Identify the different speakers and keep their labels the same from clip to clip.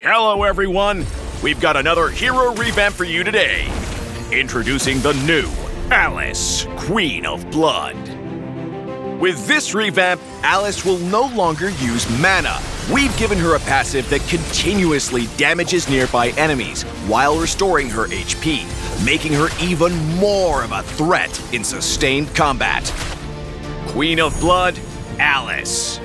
Speaker 1: Hello everyone! We've got another hero revamp for you today. Introducing the new Alice, Queen of Blood. With this revamp, Alice will no longer use mana. We've given her a passive that continuously damages nearby enemies while restoring her HP, making her even more of a threat in sustained combat. Queen of Blood, Alice.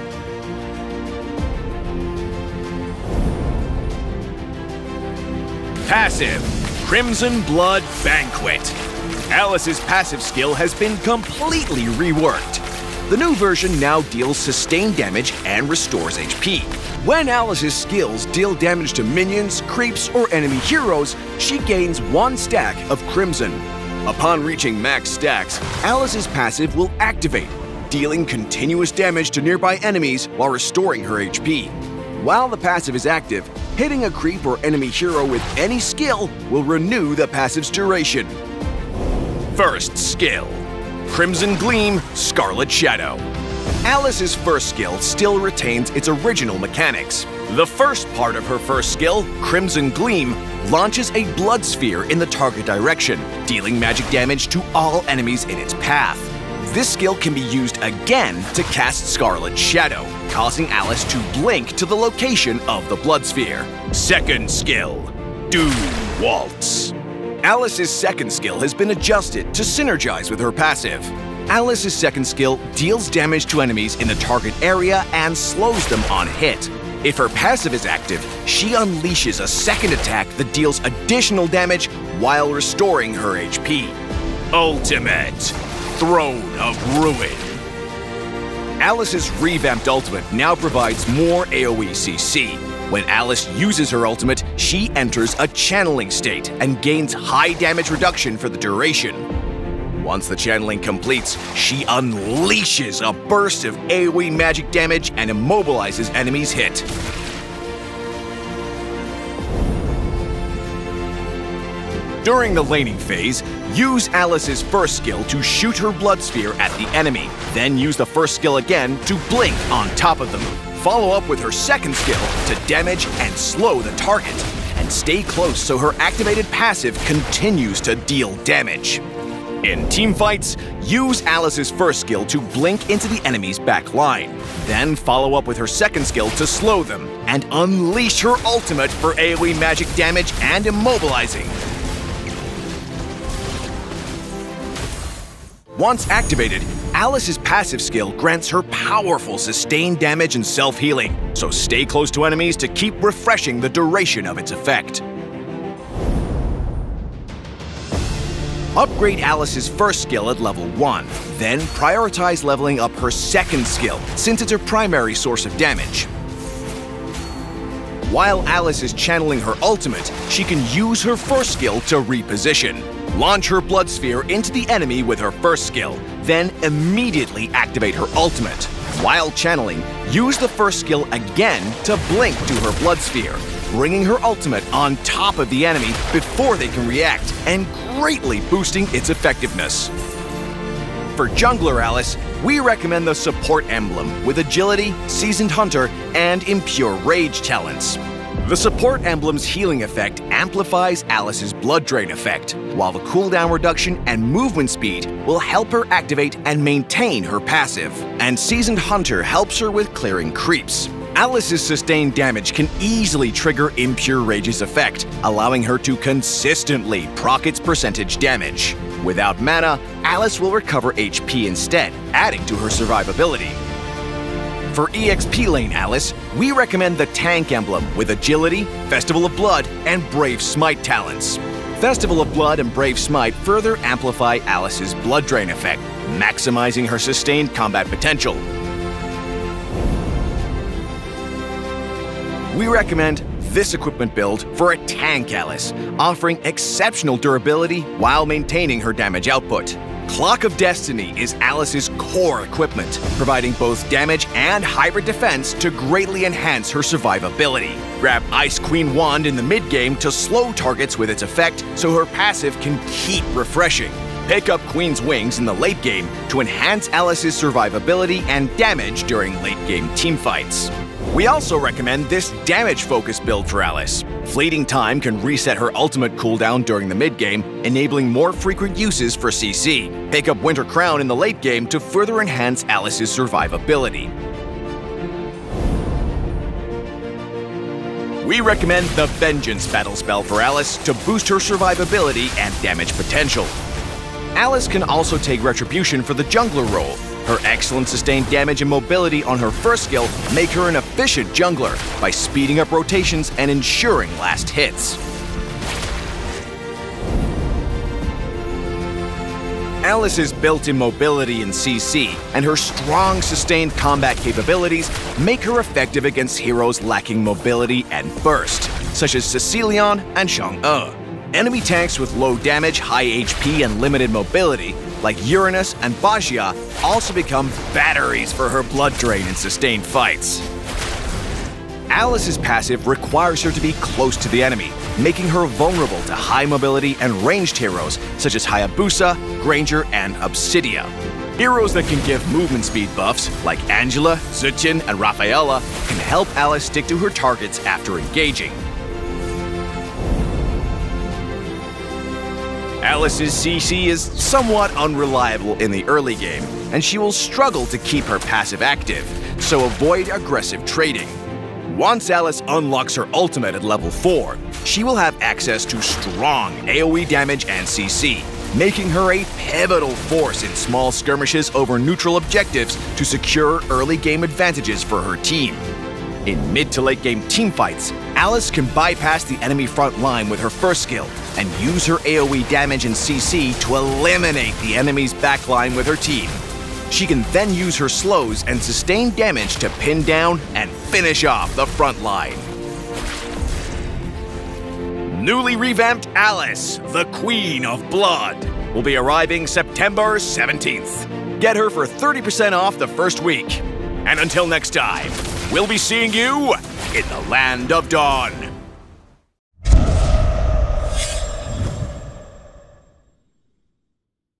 Speaker 1: Passive, Crimson Blood Banquet. Alice's passive skill has been completely reworked. The new version now deals sustained damage and restores HP. When Alice's skills deal damage to minions, creeps, or enemy heroes, she gains 1 stack of Crimson. Upon reaching max stacks, Alice's passive will activate, dealing continuous damage to nearby enemies while restoring her HP. While the passive is active, hitting a creep or enemy hero with any skill will renew the passive's duration. First skill, Crimson Gleam, Scarlet Shadow. Alice's first skill still retains its original mechanics. The first part of her first skill, Crimson Gleam, launches a blood sphere in the target direction, dealing magic damage to all enemies in its path. This skill can be used again to cast Scarlet Shadow, causing Alice to blink to the location of the blood sphere. Second skill, Doom Waltz. Alice's second skill has been adjusted to synergize with her passive. Alice's second skill deals damage to enemies in the target area and slows them on hit. If her passive is active, she unleashes a second attack that deals additional damage while restoring her HP. Ultimate, Throne of Ruin. Alice's revamped ultimate now provides more AoE CC. When Alice uses her ultimate, she enters a channeling state and gains high damage reduction for the duration. Once the channeling completes, she unleashes a burst of AoE magic damage and immobilizes enemies hit. During the laning phase, use Alice's first skill to shoot her blood sphere at the enemy, then use the first skill again to blink on top of them. Follow up with her second skill to damage and slow the target, and stay close so her activated passive continues to deal damage. In teamfights, use Alice's first skill to blink into the enemy's back line, then follow up with her second skill to slow them, and unleash her ultimate for AoE magic damage and immobilizing. Once activated, Alice's passive skill grants her powerful sustained damage and self-healing, so stay close to enemies to keep refreshing the duration of its effect. Upgrade Alice's first skill at level 1, then prioritize leveling up her second skill, since it's her primary source of damage. While Alice is channeling her ultimate, she can use her first skill to reposition. Launch her blood sphere into the enemy with her first skill, then immediately activate her ultimate. While channeling, use the first skill again to blink to her blood sphere, bringing her ultimate on top of the enemy before they can react, and greatly boosting its effectiveness. For Jungler Alice, we recommend the Support Emblem with Agility, Seasoned Hunter, and Impure Rage talents. The Support Emblem's healing effect amplifies Alice's Blood Drain effect, while the cooldown reduction and movement speed will help her activate and maintain her passive. And Seasoned Hunter helps her with clearing creeps. Alice's sustained damage can easily trigger Impure Rage's effect, allowing her to consistently proc its percentage damage. Without mana, Alice will recover HP instead, adding to her survivability. For EXP lane Alice, we recommend the Tank Emblem with Agility, Festival of Blood, and Brave Smite talents. Festival of Blood and Brave Smite further amplify Alice's Blood Drain effect, maximizing her sustained combat potential. We recommend this equipment build for a Tank Alice, offering exceptional durability while maintaining her damage output. Clock of Destiny is Alice's core equipment, providing both damage and hybrid defense to greatly enhance her survivability. Grab Ice Queen Wand in the mid-game to slow targets with its effect so her passive can keep refreshing. Pick up Queen's Wings in the late game to enhance Alice's survivability and damage during late-game teamfights. We also recommend this damage-focused build for Alice. Fleeting Time can reset her ultimate cooldown during the mid-game, enabling more frequent uses for CC. Pick up Winter Crown in the late game to further enhance Alice's survivability. We recommend the Vengeance battle spell for Alice to boost her survivability and damage potential. Alice can also take Retribution for the jungler role. Her excellent sustained damage and mobility on her first skill make her an efficient jungler by speeding up rotations and ensuring last hits. Alice's built-in mobility in CC and her strong sustained combat capabilities make her effective against heroes lacking mobility and burst, such as Cecilion and Chang'e. Enemy tanks with low damage, high HP, and limited mobility, like Uranus and Bajia, also become batteries for her blood drain in sustained fights. Alice's passive requires her to be close to the enemy, making her vulnerable to high mobility and ranged heroes such as Hayabusa, Granger, and Obsidia. Heroes that can give movement speed buffs, like Angela, Zuchin, and Rafaela, can help Alice stick to her targets after engaging. Alice's CC is somewhat unreliable in the early game, and she will struggle to keep her passive active, so avoid aggressive trading. Once Alice unlocks her ultimate at level 4, she will have access to strong AoE damage and CC, making her a pivotal force in small skirmishes over neutral objectives to secure early game advantages for her team. In mid to late game teamfights, Alice can bypass the enemy front line with her first skill and use her AoE damage and CC to eliminate the enemy's backline with her team. She can then use her slows and sustained damage to pin down and finish off the front line. Newly revamped Alice, the Queen of Blood, will be arriving September 17th. Get her for 30% off the first week. And until next time, we'll be seeing you in the Land of Dawn.